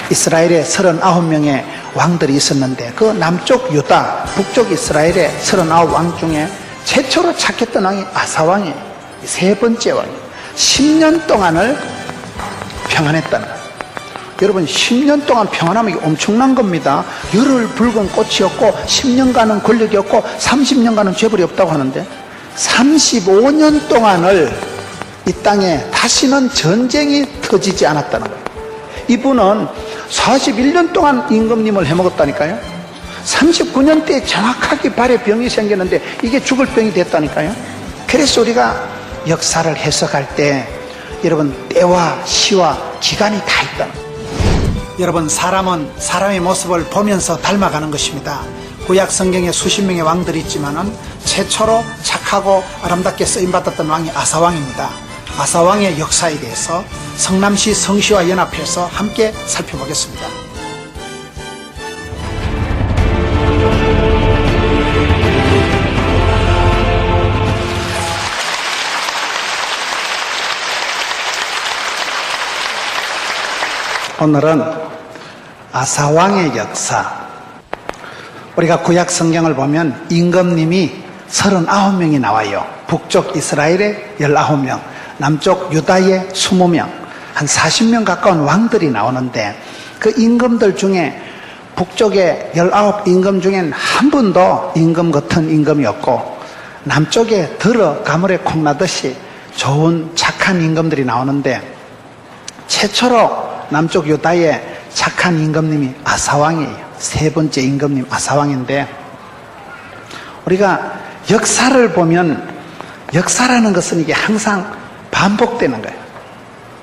이스라엘에 39명의 왕들이 있었는데 그 남쪽 유다, 북쪽 이스라엘의 39왕 중에 최초로 착했던 왕이 아사왕이에요. 세 번째 왕이에요. 10년 동안을 평안했다는 거예요. 여러분 10년 동안 평안하면 이게 엄청난 겁니다. 열흘 붉은 꽃이었고 10년간은 권력이 없고 30년간은 재벌이 없다고 하는데 35년 동안을 이 땅에 다시는 전쟁이 터지지 않았다는 거예요. 이분은 41년 동안 임금님을 해먹었다니까요. 39년 때 정확하게 발에 병이 생겼는데 이게 죽을 병이 됐다니까요. 그래서 우리가 역사를 해석할 때 여러분 때와 시와 기간이 다 있다는 거예요. 여러분 사람은 사람의 모습을 보면서 닮아가는 것입니다. 구약 성경에 수십 명의 왕들이 있지만은 최초로 착하고 아름답게 쓰임받았던 왕이 아사왕입니다. 아사왕의 역사에 대해서 성남시 성시와 연합해서 함께 살펴보겠습니다. 오늘은 아사왕의 역사. 우리가 구약 성경을 보면 임금님이 39명이 나와요. 북쪽 이스라엘에 19명, 남쪽 유다에 20명, 한 40명 가까운 왕들이 나오는데 그 임금들 중에 북쪽에 19 임금 중엔 한 분도 임금 같은 임금이 없고 남쪽에 들어 가물에 콩나듯이 좋은 착한 임금들이 나오는데 최초로 남쪽 유다에 착한 임금님이 아사왕이에요. 세 번째 임금님 아사왕인데 우리가 역사를 보면 역사라는 것은 이게 항상 반복되는 거예요.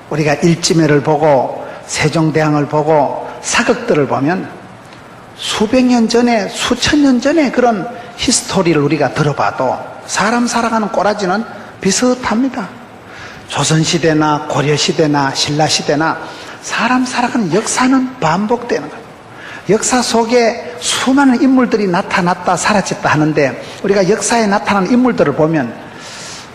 우리가 일지매를 보고 세종대왕을 보고 사극들을 보면 수백 년 전에 수천 년 전에 그런 히스토리를 우리가 들어봐도 사람 살아가는 꼬라지는 비슷합니다. 조선시대나 고려시대나 신라시대나 사람 살아가는 역사는 반복되는 거예요. 역사 속에 수많은 인물들이 나타났다 사라졌다 하는데 우리가 역사에 나타나는 인물들을 보면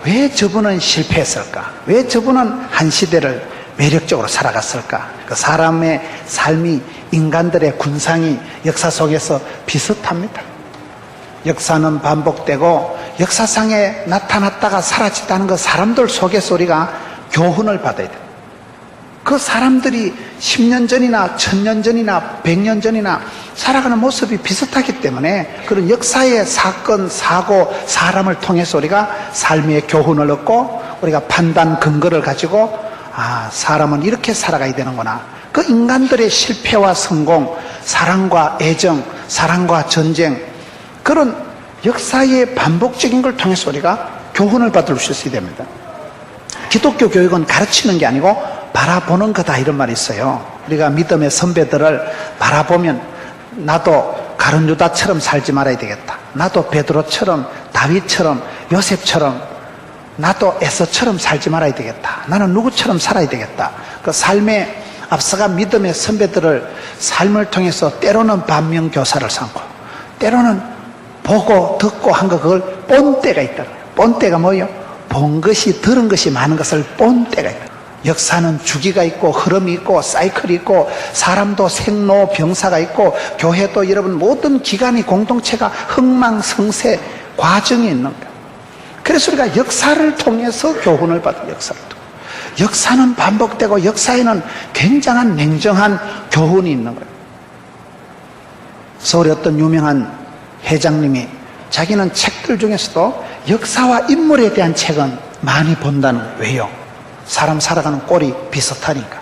왜 저분은 실패했을까? 왜 저분은 한 시대를 매력적으로 살아갔을까? 그 사람의 삶이 인간들의 군상이 역사 속에서 비슷합니다. 역사는 반복되고 역사상에 나타났다가 사라졌다는 그 사람들 속에서 우리가 교훈을 받아야 돼요. 그 사람들이 10년 전이나 1000년 전이나 100년 전이나 살아가는 모습이 비슷하기 때문에 그런 역사의 사건, 사고, 사람을 통해서 우리가 삶의 교훈을 얻고 우리가 판단 근거를 가지고 사람은 이렇게 살아가야 되는구나. 그 인간들의 실패와 성공, 사랑과 애정, 사랑과 전쟁 그런 역사의 반복적인 걸 통해서 우리가 교훈을 받을 수 있어야 됩니다. 기독교 교육은 가르치는 게 아니고 바라보는 거다 이런 말이 있어요. 우리가 믿음의 선배들을 바라보면 나도 가룟 유다처럼 살지 말아야 되겠다. 나도 베드로처럼 다윗처럼 요셉처럼 나도 에서처럼 살지 말아야 되겠다. 나는 누구처럼 살아야 되겠다. 그 삶에 앞서간 믿음의 선배들을 삶을 통해서 때로는 반면교사를 삼고 때로는 보고 듣고 한 거 그걸 본 때가 있다. 본 때가 뭐예요? 본 것이 들은 것이 많은 것을 본 때가 있다. 역사는 주기가 있고 흐름이 있고 사이클이 있고 사람도 생로병사가 있고 교회도 여러분 모든 기관이 공동체가 흥망성쇠 과정이 있는 거예요. 그래서 우리가 역사를 통해서 교훈을 받아요. 역사는 반복되고 역사에는 굉장한 냉정한 교훈이 있는 거예요. 서울의 어떤 유명한 회장님이 자기는 책들 중에서도 역사와 인물에 대한 책은 많이 본다는 거예요. 왜요? 사람 살아가는 꼴이 비슷하니까.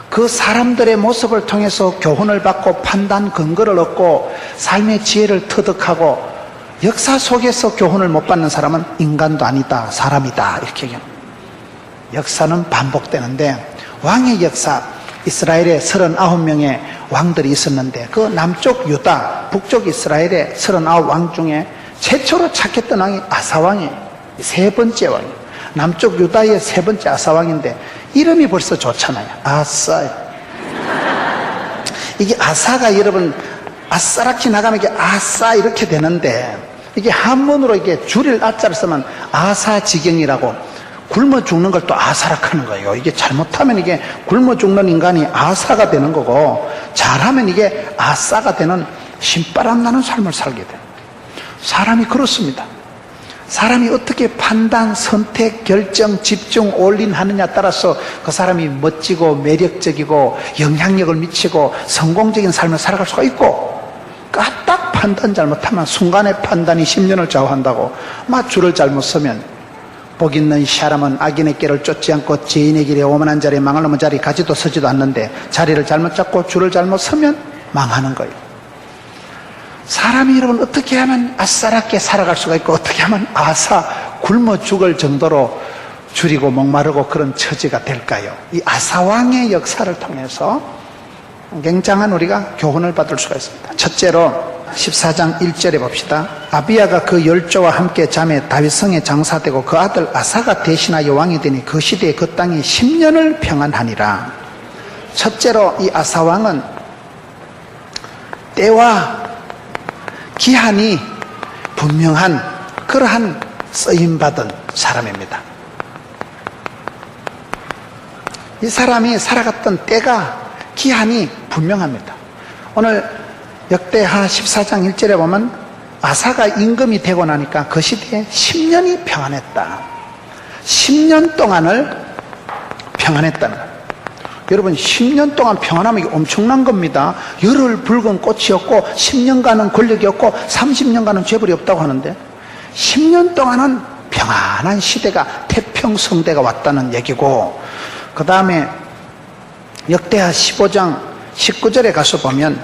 그 사람들의 모습을 통해서 교훈을 받고 판단 근거를 얻고 삶의 지혜를 터득하고 역사 속에서 교훈을 못 받는 사람은 인간도 아니다, 사람이다 이렇게 얘기합니다. 역사는 반복되는데 왕의 역사, 이스라엘에 39명의 왕들이 있었는데 그 남쪽 유다, 북쪽 이스라엘의 39왕 중에 최초로 착했던 왕이 아사왕이에요. 세 번째 왕이에요. 남쪽 유다의 세 번째 아사왕인데 이름이 벌써 좋잖아요. 아싸. 이게 아사가 여러분 아싸라키 나가면 이게 아싸 이렇게 되는데 이게 한문으로 이게 줄일 아자를 쓰면 아사지경이라고 굶어 죽는 걸 또 아사라하는 거예요. 이게 잘못하면 이게 굶어 죽는 인간이 아사가 되는 거고, 잘하면 이게 아싸가 되는 신바람 나는 삶을 살게 돼요. 사람이 그렇습니다. 사람이 어떻게 판단, 선택, 결정, 집중, 올인하느냐 따라서 그 사람이 멋지고 매력적이고 영향력을 미치고 성공적인 삶을 살아갈 수가 있고, 까딱 판단 잘못하면 순간의 판단이 10년을 좌우한다고, 줄을 잘못 서면 복 있는 사람은 악인의 길을 쫓지 않고 죄인의 길에 오만한 자리에 망할 놈의 자리에 가지도 서지도 않는데, 자리를 잘못 잡고 줄을 잘못 서면 망하는 거예요. 사람이 여러분 어떻게 하면 아싸랍게 살아갈 수가 있고, 어떻게 하면 아사 굶어 죽을 정도로 줄이고 목마르고 그런 처지가 될까요? 이 아사왕의 역사를 통해서 굉장한 우리가 교훈을 받을 수가 있습니다. 첫째로 14장 1절에 봅시다. 아비야가 그 열조와 함께 잠에 다윗성에 장사되고 그 아들 아사가 대신하여 왕이 되니 그 시대에 그 땅이 10년을 평안하니라. 첫째로 이 아사왕은 때와 기한이 분명한 그러한 쓰임받은 사람입니다. 이 사람이 살아갔던 때가 기한이 분명합니다. 오늘 역대하 14장 1절에 보면 아사가 임금이 되고 나니까 그 시대에 10년이 평안했다. 10년 동안을 평안했다는 거예요. 여러분 10년 동안 평안하면 이게 엄청난 겁니다. 열흘 붉은 꽃이었고 10년간은 권력이 없고 30년간은 재벌이 없다고 하는데, 10년 동안은 평안한 시대가, 태평성대가 왔다는 얘기고, 그 다음에 역대하 15장 19절에 가서 보면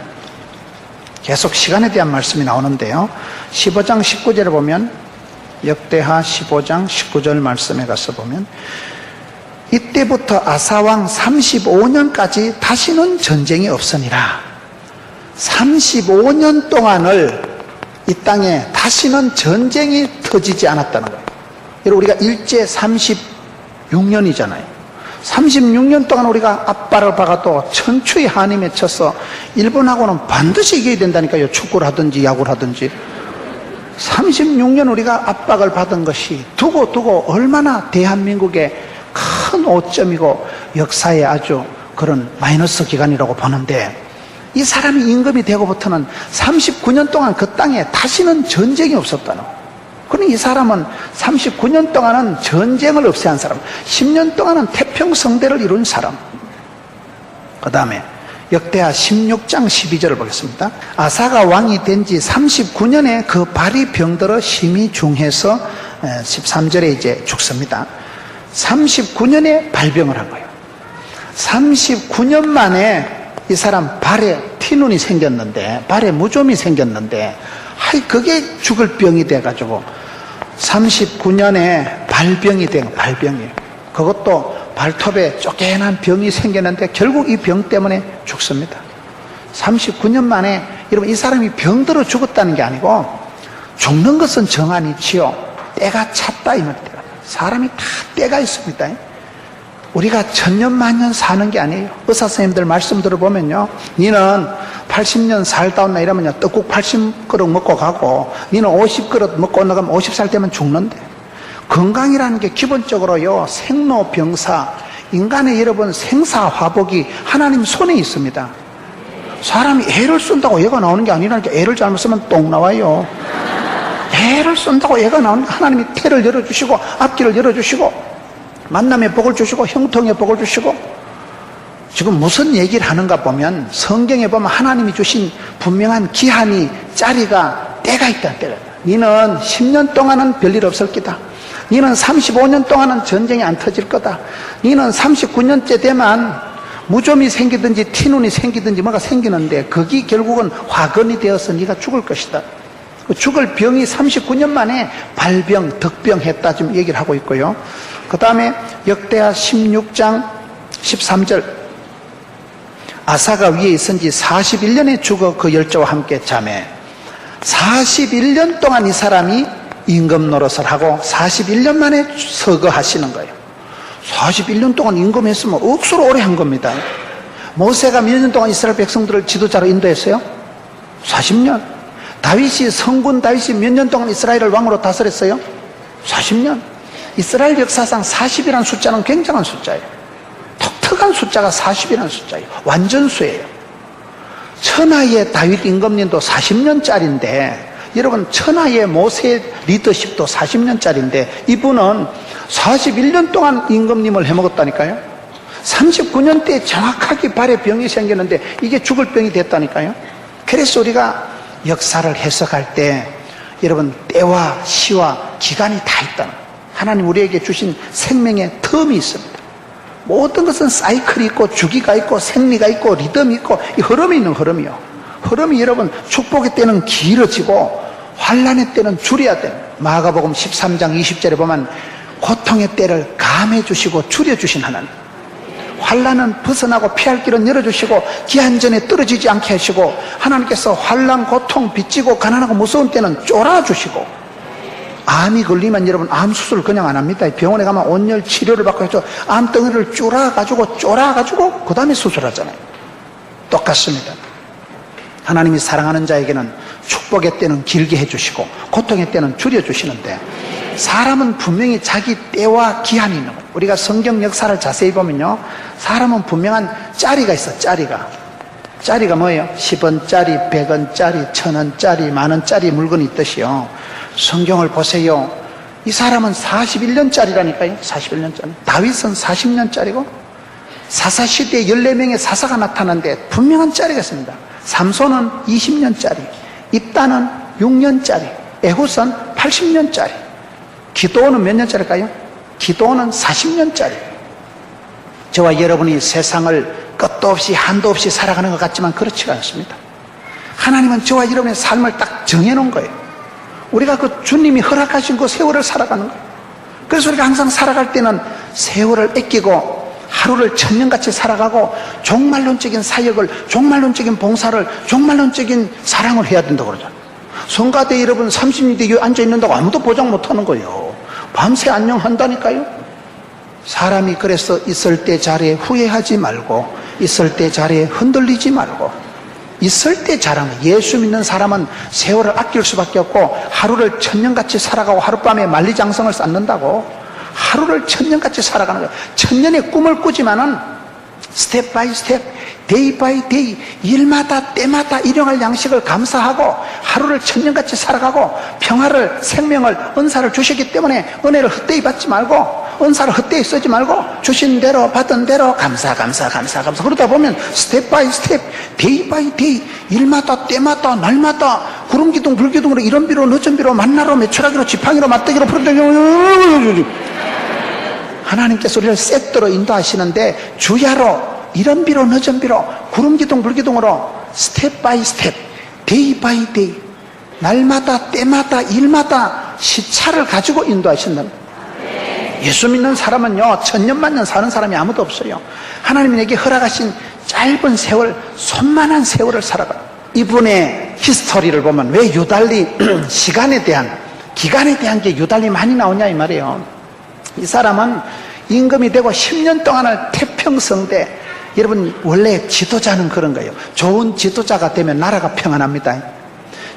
계속 시간에 대한 말씀이 나오는데요, 15장 19절에 보면, 역대하 15장 19절 말씀에 가서 보면, 이때부터 아사왕 35년까지 다시는 전쟁이 없으니라. 35년 동안을 이 땅에 다시는 전쟁이 터지지 않았다는 거예요. 여러분 우리가 일제 36년이잖아요. 36년 동안 우리가 앞발을 박아도 천추의 한이 맺혀서 일본하고는 반드시 이겨야 된다니까요. 축구를 하든지 야구를 하든지. 36년 우리가 압박을 받은 것이 두고 얼마나 대한민국의 큰 오점이고 역사의 아주 그런 마이너스 기간이라고 보는데, 이 사람이 임금이 되고부터는 39년 동안 그 땅에 다시는 전쟁이 없었다는 거예요. 그러니 이 사람은 39년 동안은 전쟁을 없애한 사람, 10년 동안은 태평성대를 이룬 사람. 그 다음에 역대하 16장 12절을 보겠습니다. 아사가 왕이 된 지 39년에 그 발이 병들어 심히 중해서 13절에 이제 죽습니다. 39년에 발병을 한 거예요. 39년 만에 이 사람 발에 티눈이 생겼는데, 발에 무좀이 생겼는데, 그게 죽을 병이 돼가지고 39년에 발병이 된, 발병이에요. 그것도 발톱에 쪼개난 병이 생겼는데 결국 이 병 때문에 죽습니다. 39년 만에, 여러분 이 사람이 병들어 죽었다는 게 아니고, 죽는 것은 정한이지요, 때가 찼다 이 말이에요. 사람이 다 때가 있습니다. 우리가 천년 만년 사는 게 아니에요. 의사 선생님들 말씀 들어보면요, 니는 80년 살다 온나 이러면요, 떡국 80그릇 먹고 가고, 니는 50그릇 먹고 나가면 50살 되면 죽는데, 건강이라는 게 기본적으로요, 생로병사, 인간의 여러분 생사화복이 하나님 손에 있습니다. 사람이 애를 쓴다고 애가 나오는 게 아니라니까. 애를 잘못 쓰면 똥 나와요. 애를 쓴다고 애가 나오는 게, 하나님이 태를 열어주시고 앞길을 열어주시고 만남의 복을 주시고 형통의 복을 주시고. 지금 무슨 얘기를 하는가 보면, 성경에 보면 하나님이 주신 분명한 기한이, 짜리가, 때가 있다. 때가 있다. 니는 10년 동안은 별일 없을 기다. 니는 35년 동안은 전쟁이 안 터질 거다. 니는 39년째 되면 무좀이 생기든지 티눈이 생기든지 뭐가 생기는데, 그게 결국은 화근이 되어서 네가 죽을 것이다. 죽을 병이 39년 만에 발병, 덕병 했다 지금 얘기를 하고 있고요. 그 다음에 역대하 16장 13절, 아사가 위에 있은 지 41년에 죽어 그 열조와 함께 잠에. 41년 동안 이 사람이 임금 노릇을 하고 41년 만에 서거하시는 거예요. 41년 동안 임금했으면 억수로 오래 한 겁니다. 모세가 몇 년 동안 이스라엘 백성들을 지도자로 인도했어요? 40년. 다윗이, 성군 다윗이 몇 년 동안 이스라엘을 왕으로 다스렸어요? 40년. 이스라엘 역사상 40이라는 숫자는 굉장한 숫자예요. 독특한 숫자가 40이라는 숫자예요. 완전수예요. 천하의 다윗 임금님도 40년짜리인데, 여러분 천하의 모세 리더십도 40년짜리인데 이분은 41년 동안 임금님을 해먹었다니까요. 39년 때 정확하게 발에 병이 생겼는데 이게 죽을 병이 됐다니까요. 그래서 우리가 역사를 해석할 때 여러분 때와 시와 기간이 다 있다는 거예요. 하나님 우리에게 주신 생명의 텀이 있습니다. 모든 것은 사이클이 있고 주기가 있고 생리가 있고 리듬이 있고 이 흐름이 있는 흐름이요. 흐름이 여러분 축복의 때는 길어지고 환난의 때는 줄여야 돼요. 마가복음 13장 20절에 보면 고통의 때를 감해 주시고 줄여 주신 하나님. 환난은 벗어나고 피할 길은 열어주시고 기한 전에 떨어지지 않게 하시고 하나님께서 환난, 고통, 빚지고 가난하고 무서운 때는 쫄아주시고 암이 걸리면 여러분 암 수술 그냥 안 합니다. 병원에 가면 온열 치료를 받고 해서 암덩이를 쫄아가지고 그 다음에 수술하잖아요. 똑같습니다. 하나님이 사랑하는 자에게는 축복의 때는 길게 해주시고 고통의 때는 줄여주시는데 사람은 분명히 자기 때와 기한이 있는 거예요. 우리가 성경 역사를 자세히 보면요, 사람은 분명한 짜리가 있어. 짜리가 뭐예요? 10원짜리, 100원짜리, 1000원짜리, 만원짜리 물건이 있듯이요. 성경을 보세요. 이 사람은 41년짜리라니까요. 41년짜리. 다윗은 40년짜리고 사사시대에 14명의 사사가 나타났는데 분명한 짜리가 있습니다. 삼손은 20년짜리, 입다는 6년짜리, 에훗은 80년짜리. 기도원은 몇 년짜리일까요? 기도원은 40년짜리. 저와 여러분이 세상을 끝도 없이 한도 없이 살아가는 것 같지만 그렇지가 않습니다. 하나님은 저와 여러분의 삶을 딱 정해놓은 거예요. 우리가 그 주님이 허락하신 그 세월을 살아가는 거예요. 그래서 우리가 항상 살아갈 때는 세월을 아끼고 하루를 천년같이 살아가고 종말론적인 사역을, 종말론적인 봉사를, 종말론적인 사랑을 해야 된다고 그러잖아요. 성가대 여러분 30년 앉아있는다고 아무도 보장 못하는 거예요. 밤새 안녕한다니까요. 사람이 그래서 있을 때 자리에 후회하지 말고 있을 때 자리에 흔들리지 말고 있을 때 잘하는 거예요. 예수 믿는 사람은 세월을 아낄 수밖에 없고 하루를 천년같이 살아가고 하룻밤에 만리장성을 쌓는다고 하루를 천년같이 살아가는 거예요. 천년의 꿈을 꾸지만은 스텝 바이 스텝, 데이 바이 데이, 일마다 때마다 일용할 양식을 감사하고 하루를 천년같이 살아가고 평화를, 생명을, 은사를 주시기 때문에 은혜를 헛되이 받지 말고 은사를 헛되이 쓰지 말고 주신 대로 받은 대로 감사 그러다 보면 스텝 바이 스텝, 데이 바이 데이, 일마다 때마다 날마다 구름기둥 불기둥으로 이른비로 늦은비로 만나로 매출하기로 지팡이로 맞대기로 푸른대기로 하나님께서 우리를 세트로 인도하시는데 주야로 이른비로 늦은비로 구름기둥 불기둥으로 스텝 바이 스텝, 데이 바이 데이, 날마다 때마다 일마다 시차를 가지고 인도하신다는 거예요. 예수 믿는 사람은요 천년만년 사는 사람이 아무도 없어요. 하나님이 내게 허락하신 짧은 세월, 손만한 세월을 살아가요. 이분의 히스토리를 보면 왜 유달리 시간에 대한, 기간에 대한 게 유달리 많이 나오냐 이 말이에요. 이 사람은 임금이 되고 10년 동안을 태평성대. 여러분 원래 지도자는 그런 거예요. 좋은 지도자가 되면 나라가 평안합니다.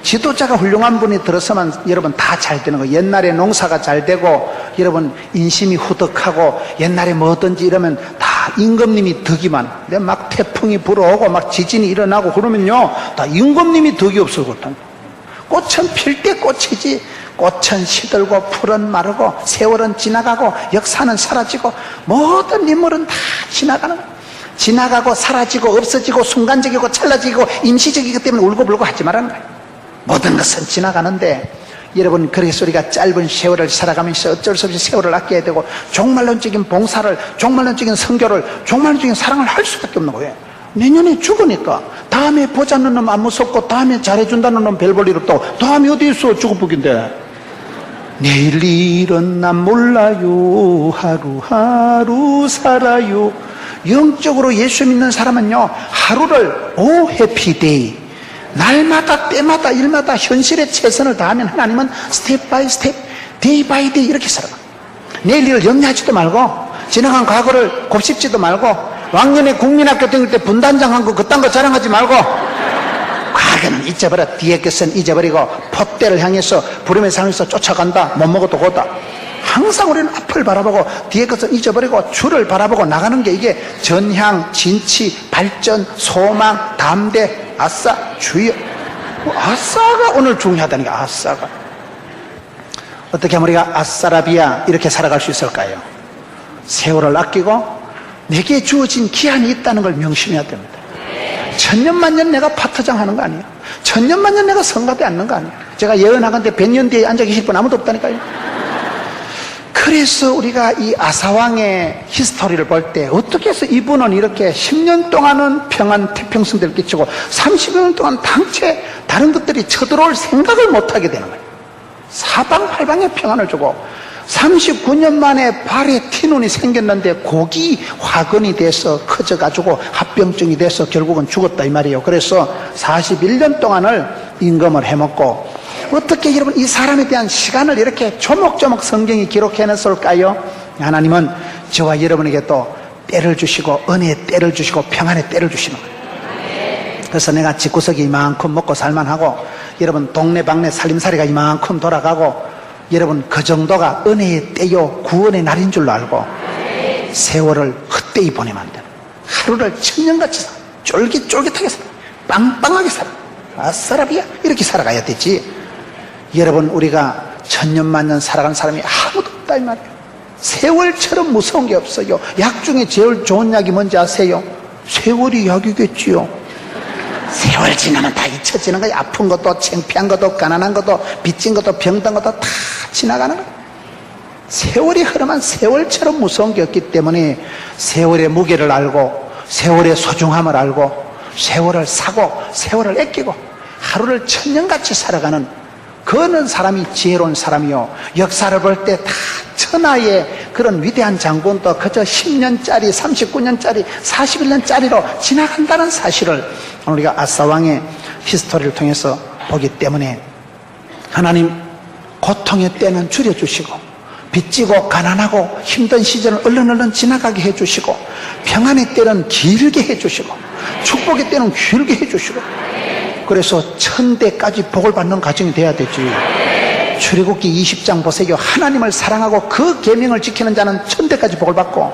지도자가 훌륭한 분이 들어서면 여러분 다 잘 되는 거예요. 옛날에 농사가 잘 되고 여러분 인심이 후덕하고 옛날에 뭐든지 이러면 다 임금님이 덕이만, 막 태풍이 불어오고 막 지진이 일어나고 그러면요 다 임금님이 덕이 없었거든. 꽃은 필 때 꽃이지 꽃은 시들고 풀은 마르고 세월은 지나가고 역사는 사라지고 모든 인물은 다 지나가는 거예요. 지나가고 사라지고 없어지고 순간적이고 찰나적이고 임시적이기 때문에 울고불고 하지 말라는 거예요. 모든 것은 지나가는데 여러분 그래서 우리가 짧은 세월을 살아가면서 어쩔 수 없이 세월을 아껴야 되고 종말론적인 봉사를, 종말론적인 선교를, 종말론적인 사랑을 할 수밖에 없는 거예요. 내년에 죽으니까 다음에 보자는 놈 안 무섭고 다음에 잘해준다는 놈 별 볼 일 없다고. 다음이 어디 있어? 죽어보긴데. 내일 일은 난 몰라요. 하루하루 살아요. 영적으로 예수 믿는 사람은요 하루를 오 해피데이, 날마다 때마다 일마다 현실에 최선을 다하면 하나님은 스텝 바이 스텝, 데이 바이 데이 이렇게 살아가. 내일 일을 영리하지도 말고 지나간 과거를 곱씹지도 말고 왕년에 국민학교 다닐 때 분단장 한 거 그딴 거 자랑하지 말고 과거는 잊어버려. 뒤에 것은 잊어버리고 폿대를 향해서 부름의 상에서 쫓아간다. 못 먹어도 고다. 항상 우리는 앞을 바라보고 뒤에 것을 잊어버리고 주를 바라보고 나가는 게 이게 전향, 진치, 발전, 소망, 담대, 아싸, 주여. 아싸가 오늘 중요하다는 게 아싸가. 어떻게 하면 우리가 아싸라비아 이렇게 살아갈 수 있을까요? 세월을 아끼고 내게 주어진 기한이 있다는 걸 명심해야 됩니다. 천년만년 내가 파트장 하는 거 아니에요. 천년만년 내가 성가대 앉는 거 아니에요. 제가 예언하건대 100년 뒤에 앉아 계실 분 아무도 없다니까요. 그래서 우리가 이 아사왕의 히스토리를 볼 때 어떻게 해서 이분은 이렇게 10년 동안은 평안 태평성대를 끼치고 30년 동안 당최 다른 것들이 쳐들어올 생각을 못하게 되는 거예요. 사방팔방에 평안을 주고 39년 만에 발에 티눈이 생겼는데 고기 화근이 돼서 커져가지고 합병증이 돼서 결국은 죽었다 이 말이에요. 그래서 41년 동안을 임금을 해먹고 어떻게 여러분 이 사람에 대한 시간을 이렇게 조목조목 성경이 기록해냈을까요? 하나님은 저와 여러분에게 또 때를 주시고 은혜의 때를 주시고 평안의 때를 주시는 거예요. 그래서 내가 집구석이 이만큼 먹고 살만하고 여러분 동네방네 살림살이가 이만큼 돌아가고 여러분 그 정도가 은혜의 때요 구원의 날인 줄로 알고 세월을 헛되이 보내면 안 돼요. 하루를 천년같이 살아, 쫄깃쫄깃하게 살아, 빵빵하게 살아, 아싸라비야 이렇게 살아가야 되지. 여러분 우리가 천년만년 살아간 사람이 아무도 없다 이 말이에요. 세월처럼 무서운 게 없어요. 약 중에 제일 좋은 약이 뭔지 아세요? 세월이 약이겠지요. 세월 지나면 다 잊혀지는 거예요. 아픈 것도 창피한 것도 가난한 것도 빚진 것도 병든 것도 다 지나가는 거예요. 세월이 흐르면 세월처럼 무서운 게 없기 때문에 세월의 무게를 알고 세월의 소중함을 알고 세월을 사고 세월을 아끼고 하루를 천년같이 살아가는 그는 사람이 지혜로운 사람이요. 역사를 볼 때 다 천하의 그런 위대한 장군도 그저 10년짜리 39년짜리 41년짜리로 지나간다는 사실을 우리가 아사왕의 히스토리를 통해서 보기 때문에 하나님 고통의 때는 줄여주시고 빚지고 가난하고 힘든 시절을 얼른 지나가게 해주시고 평안의 때는 길게 해주시고 축복의 때는 길게 해주시고 그래서 천대까지 복을 받는 가정이 돼야 되지. 출애굽기 20장 보세요. 하나님을 사랑하고 그 계명을 지키는 자는 천대까지 복을 받고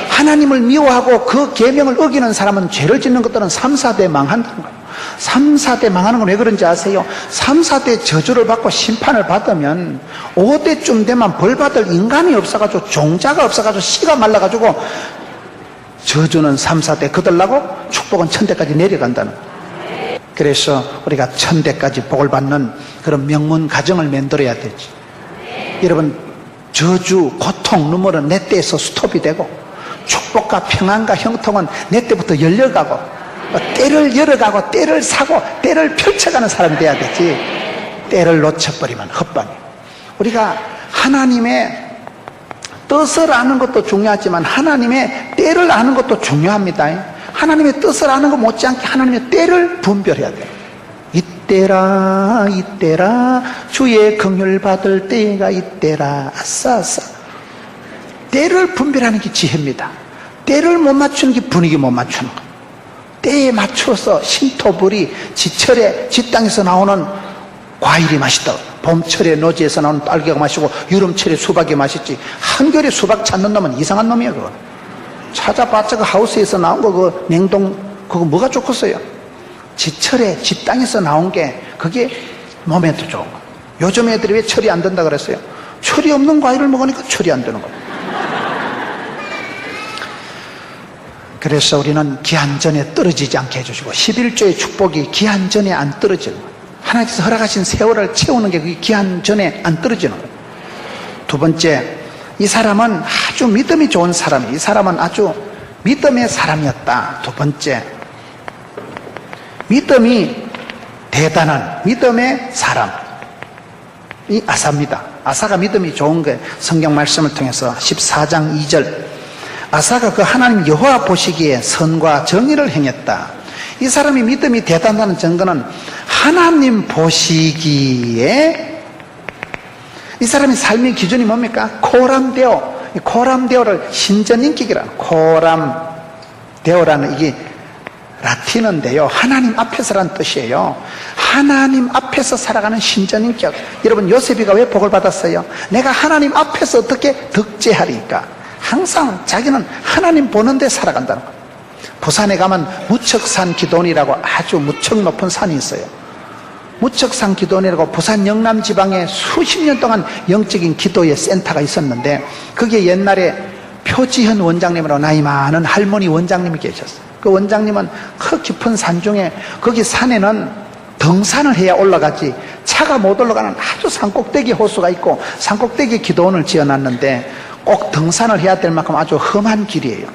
하나님을 미워하고 그 계명을 어기는 사람은 죄를 짓는 것들은 3, 4대 망한다는 거예요. 3, 4대 망하는 건 왜 그런지 아세요? 3, 4대 저주를 받고 심판을 받으면 5대쯤 되면 벌 받을 인간이 없어가지고 종자가 없어가지고 씨가 말라가지고 저주는 3, 4대 거들라고 축복은 천대까지 내려간다는 거예요. 그래서 우리가 천대까지 복을 받는 그런 명문 가정을 만들어야 되지. 여러분 저주, 고통, 눈물은 내 때에서 스톱이 되고 축복과 평안과 형통은 내 때부터 열려가고 때를 열어가고 때를 사고 때를 펼쳐가는 사람이 돼야 되지. 때를 놓쳐버리면 헛방이에요. 우리가 하나님의 뜻을 아는 것도 중요하지만 하나님의 때를 아는 것도 중요합니다. 하나님의 뜻을 아는 것 못지않게 하나님의 때를 분별해야 돼요. 이때라 이때라 주의 긍휼 받을 때가 이때라 아싸 때를 분별하는 게 지혜입니다. 때를 못 맞추는 게 분위기 못 맞추는 거. 때에 맞춰서 신토불이 지철에 지땅에서 나오는 과일이 맛있다. 봄철에 노지에서 나오는 딸기가 맛있고 여름철에 수박이 맛있지. 한겨울에 수박 찾는 놈은 이상한 놈이야 그거. 찾아봤자 그 하우스에서 나온 거 그 냉동 그거 뭐가 좋겠어요? 지철에 지 땅에서 나온 게 그게 몸에 더 좋은 거. 요즘 애들이 왜 철이 안 된다 그랬어요? 철이 없는 과일을 먹으니까 철이 안 되는 거예요. 그래서 우리는 기한 전에 떨어지지 않게 해주시고 11조의 축복이 기한 전에 안 떨어지는 거예요. 하나님께서 허락하신 세월을 채우는 게 그게 기한 전에 안 떨어지는 거예요. 두 번째, 이 사람은 아주 믿음이 좋은 사람이에요. 이 사람은 아주 믿음의 사람이었다. 두 번째, 믿음이 대단한 믿음의 사람. 이 아사입니다. 아사가 믿음이 좋은 거예요. 성경 말씀을 통해서 14장 2절. 아사가 그 하나님 여호와 보시기에 선과 정의를 행했다. 이 사람이 믿음이 대단하다는 증거는 하나님 보시기에 이 사람의 삶의 기준이 뭡니까? 코람데오. 코람데오를 신전인격이라는 코람데오라는 이게 라틴어인데요, 하나님 앞에서란 뜻이에요. 하나님 앞에서 살아가는 신전인격. 여러분, 요셉이가 왜 복을 받았어요? 내가 하나님 앞에서 어떻게 덕제하리까? 항상 자기는 하나님 보는 데 살아간다는 거예요. 부산에 가면 무척산 기돈이라고 아주 무척 높은 산이 있어요. 무척산 기돈이라고 부산 영남 지방에 수십 년 동안 영적인 기도의 센터가 있었는데, 그게 옛날에 표지현 원장님이라고 나이 많은 할머니 원장님이 계셨어요. 그 원장님은 그 깊은 산 중에, 거기 산에는 등산을 해야 올라가지 차가 못 올라가는 아주 산꼭대기 호수가 있고 산꼭대기 기도원을 지어놨는데, 꼭 등산을 해야 될 만큼 아주 험한 길이에요.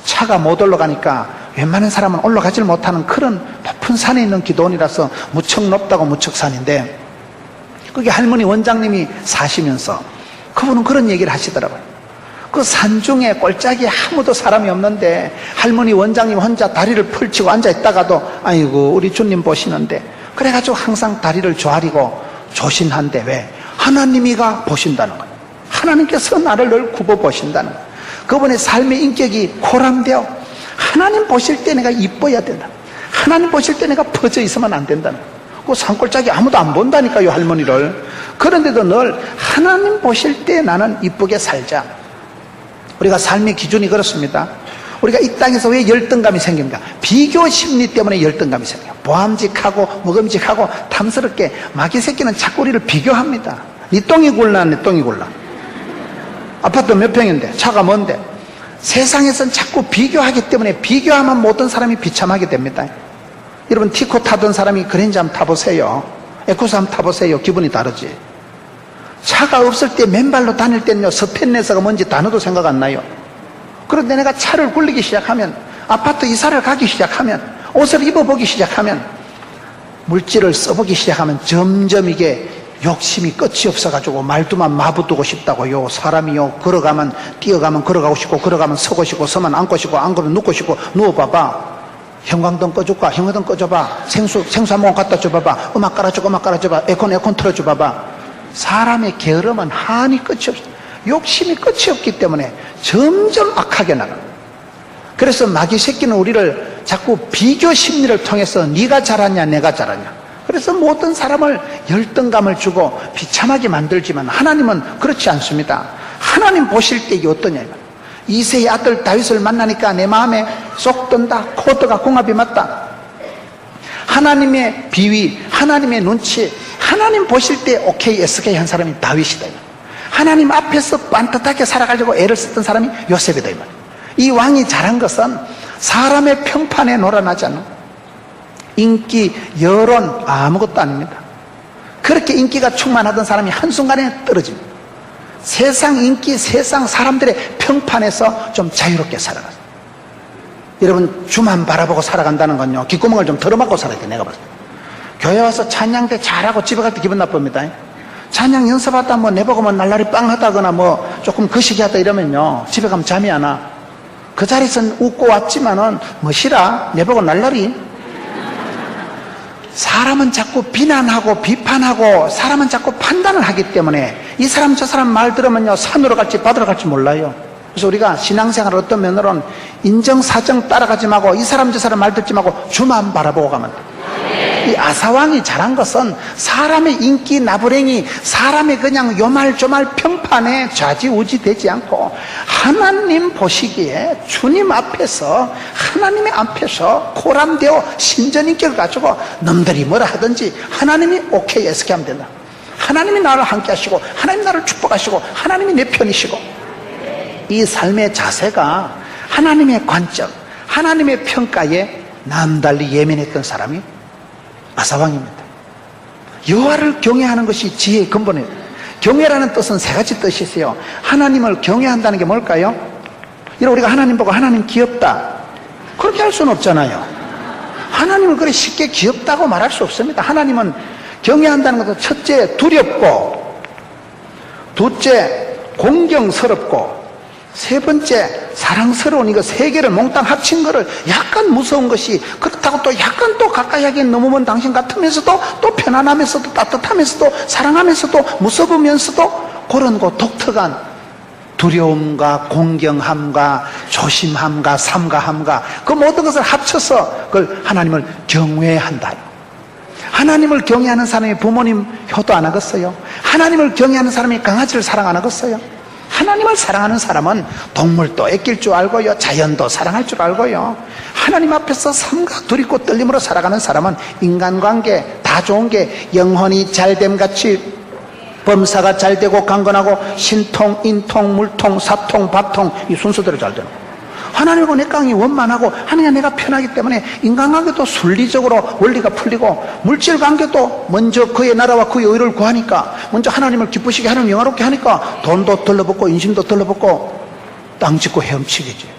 차가 못 올라가니까 웬만한 사람은 올라가질 못하는 그런 높은 산에 있는 기도원이라서 무척 높다고 무척산인데, 거기 할머니 원장님이 사시면서 그분은 그런 얘기를 하시더라고요. 그 산중에 꼴짝이 아무도 사람이 없는데 할머니 원장님 혼자 다리를 펼치고 앉아있다가도 아이고 우리 주님 보시는데, 그래가지고 항상 다리를 조아리고 조신한데, 왜? 하나님이가 보신다는 거예요. 하나님께서 나를 늘 굽어 보신다는 거예요. 그분의 삶의 인격이 코람되어 하나님 보실 때 내가 이뻐야 된다, 하나님 보실 때 내가 퍼져 있으면 안 된다는 거예요. 그 산골짜기 아무도 안 본다니까요, 할머니를. 그런데도 늘 하나님 보실 때 나는 이쁘게 살자. 우리가 삶의 기준이 그렇습니다. 우리가 이 땅에서 왜 열등감이 생깁니까? 비교 심리 때문에 열등감이 생겨요. 보암직하고 먹음직하고 탐스럽게 마귀 새끼는 자꾸 우리를 비교합니다. 네 똥이 굴나 내 똥이 굴나, 아파트 몇 평인데 차가 뭔데, 세상에선 자꾸 비교하기 때문에 비교하면 모든 사람이 비참하게 됩니다. 여러분, 티코 타던 사람이 그랜저 한번 타보세요. 에쿠스 한번 타보세요. 기분이 다르지. 차가 없을 때 맨발로 다닐 때는요, 스팻네스가 뭔지 단어도 생각 안 나요. 그런데 내가 차를 굴리기 시작하면, 아파트 이사를 가기 시작하면, 옷을 입어보기 시작하면, 물질을 써보기 시작하면 점점 이게 욕심이 끝이 없어가지고 말도만 마부두고 싶다고요. 사람이요, 걸어가면 뛰어가면 걸어가고 싶고, 걸어가면 서고 싶고, 서면 앉고 싶고, 앉으면 눕고 싶고. 누워봐봐. 형광등 꺼줄까? 형광등 꺼줘봐. 생수 한 모금 갖다 줘봐봐. 음악 깔아줘, 음악 깔아줘봐. 에어컨 틀어줘봐봐. 사람의 게으름은 한이 끝이 없어. 욕심이 끝이 없기 때문에 점점 악하게 나가요. 그래서 마귀 새끼는 우리를 자꾸 비교 심리를 통해서 네가 잘하냐 내가 잘하냐, 그래서 모든 사람을 열등감을 주고 비참하게 만들지만, 하나님은 그렇지 않습니다. 하나님 보실 때 이게 어떠냐, 이새의 아들 다윗을 만나니까 내 마음에 쏙 든다. 코드가 궁합이 맞다. 하나님의 비위, 하나님의 눈치, 하나님 보실 때 오케이 SK 한 사람이 다윗이다. 하나님 앞에서 반듯하게 살아가려고 애를 썼던 사람이 요셉이다. 이 왕이 잘한 것은 사람의 평판에 놀아나지 않는, 인기, 여론 아무것도 아닙니다. 그렇게 인기가 충만하던 사람이 한순간에 떨어집니다. 세상 인기, 세상 사람들의 평판에서 좀 자유롭게 살아가세요. 여러분, 주만 바라보고 살아간다는 건요, 귓구멍을 좀 털어막고 살아야 돼. 내가 봤을 때 교회 와서 찬양대 잘하고 집에 갈 때 기분 나쁩니다. 찬양 연습하다 뭐 내보고 뭐 날라리 빵하다거나 뭐 조금 거시기하다 이러면요, 집에 가면 잠이 안 와. 그 자리에서는 웃고 왔지만은 뭐시라 내보고 날라리. 사람은 자꾸 비난하고 비판하고 사람은 자꾸 판단을 하기 때문에 이 사람 저 사람 말 들으면요, 산으로 갈지 바다로 갈지 몰라요. 그래서 우리가 신앙생활을 어떤 면으로는 인정사정 따라가지 말고 이 사람 저 사람 말 듣지 말고 주만 바라보고 가면 돼. 이 아사왕이 잘한 것은 사람의 인기 나부랭이, 사람의 그냥 요말조말 평판에 좌지우지 되지 않고 하나님 보시기에 주님 앞에서, 하나님의 앞에서 코람되어 신전인격을 가지고 놈들이 뭐라 하든지 하나님이 오케이 SK 하면 된다. 하나님이 나를 함께 하시고 하나님이 나를 축복하시고 하나님이 내 편이시고, 이 삶의 자세가 하나님의 관점, 하나님의 평가에 남달리 예민했던 사람이 아사왕입니다. 여호와를 경외하는 것이 지혜의 근본이에요. 경외라는 뜻은 세 가지 뜻이 있어요. 하나님을 경외한다는 게 뭘까요? 우리가 하나님 보고 하나님 귀엽다, 그렇게 할 수는 없잖아요. 하나님을 그렇게 쉽게 귀엽다고 말할 수 없습니다. 하나님은 경외한다는 것은 첫째 두렵고, 둘째 공경스럽고, 세 번째 사랑스러운, 이거 세 개를 몽땅 합친 거를 약간 무서운 것이, 그렇다고 또 약간 또 가까이 하기엔 너무 먼 당신 같으면서도 또 편안하면서도 따뜻하면서도 사랑하면서도 무서우면서도 그런 거 독특한 두려움과 공경함과 조심함과 삼가함과 그 모든 것을 합쳐서 그걸 하나님을 경외한다. 하나님을 경외하는 사람이 부모님 효도 안 하겠어요? 하나님을 경외하는 사람이 강아지를 사랑 안 하겠어요? 하나님을 사랑하는 사람은 동물도 아낄 줄 알고요, 자연도 사랑할 줄 알고요, 하나님 앞에서 삼가 두렵고 떨림으로 살아가는 사람은 인간관계 다 좋은 게 영혼이 잘됨 같이 범사가 잘되고 강건하고 신통, 인통, 물통, 사통, 밥통 이 순서대로 잘 되는 거예요. 하나님과 내 깡이 원만하고 하나님과 내가 편하기 때문에 인간관계도 순리적으로 원리가 풀리고 물질관계도 먼저 그의 나라와 그의 의를 구하니까 먼저 하나님을 기쁘시게 하나님 영화롭게 하니까 돈도 덜러붙고 인심도 덜러붙고 땅 짓고 헤엄치기지.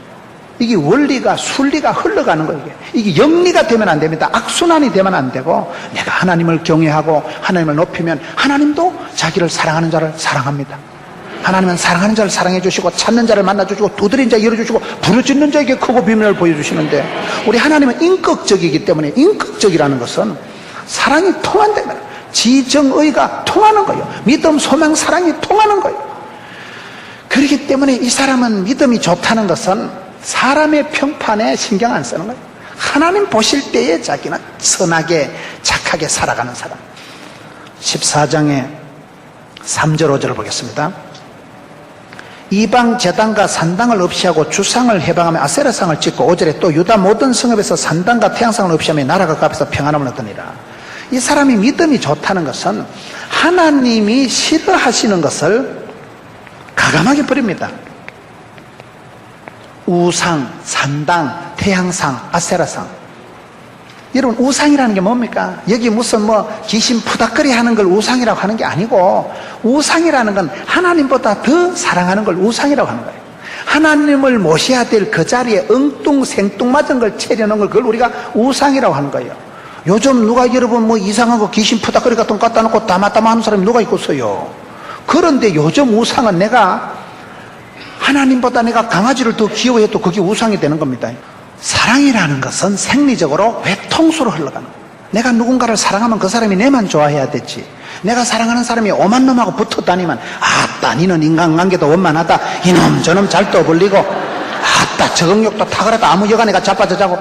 이게 원리가 순리가 흘러가는 거예요. 이게 영리가 되면 안 됩니다. 악순환이 되면 안 되고 내가 하나님을 경외하고 하나님을 높이면 하나님도 자기를 사랑하는 자를 사랑합니다. 하나님은 사랑하는 자를 사랑해 주시고 찾는 자를 만나 주시고 두드린 자 열어주시고 부르짖는 자에게 크고 비밀을 보여주시는데 우리 하나님은 인격적이기 때문에 인격적이라는 것은 사랑이 통한다면 지정의가 통하는 거예요. 믿음, 소망, 사랑이 통하는 거예요. 그렇기 때문에 이 사람은 믿음이 좋다는 것은 사람의 평판에 신경 안 쓰는 거예요. 하나님 보실 때에 자기는 선하게 착하게 살아가는 사람. 14장의 3절 5절을 보겠습니다. 이방 제단과 산당을 없이하고 주상을 해방하며 아세라상을 찍고 5절에 또 유다 모든 성읍에서 산당과 태양상을 없이하며 나라가 그 앞에서 평안함을 얻으니라. 이 사람이 믿음이 좋다는 것은 하나님이 싫어하시는 것을 가감하게 버립니다. 우상, 산당, 태양상, 아세라상. 여러분 우상이라는 게 뭡니까? 여기 무슨 귀신 푸닥거리 하는 걸 우상이라고 하는 게 아니고 우상이라는 건 하나님보다 더 사랑하는 걸 우상이라고 하는 거예요. 하나님을 모셔야 될 그 자리에 엉뚱생뚱맞은 걸 채려놓은 걸 그걸 우리가 우상이라고 하는 거예요. 요즘 누가 여러분 이상한 거 귀신 푸닥거리 같은 거 갖다 놓고 다마다마 하는 사람이 누가 있겠어요? 그런데 요즘 우상은 내가 하나님보다 내가 강아지를 더 귀여워해도 그게 우상이 되는 겁니다. 사랑이라는 것은 생리적으로 외통수로 흘러가는 거예요. 내가 누군가를 사랑하면 그 사람이 내만 좋아해야 되지. 내가 사랑하는 사람이 오만 놈하고 붙어 다니면 아따 니는 인간관계도 원만하다, 이놈 저놈 잘 떠벌리고 아따 적응력도 탁월하다, 아무 여가 내가 자빠져자고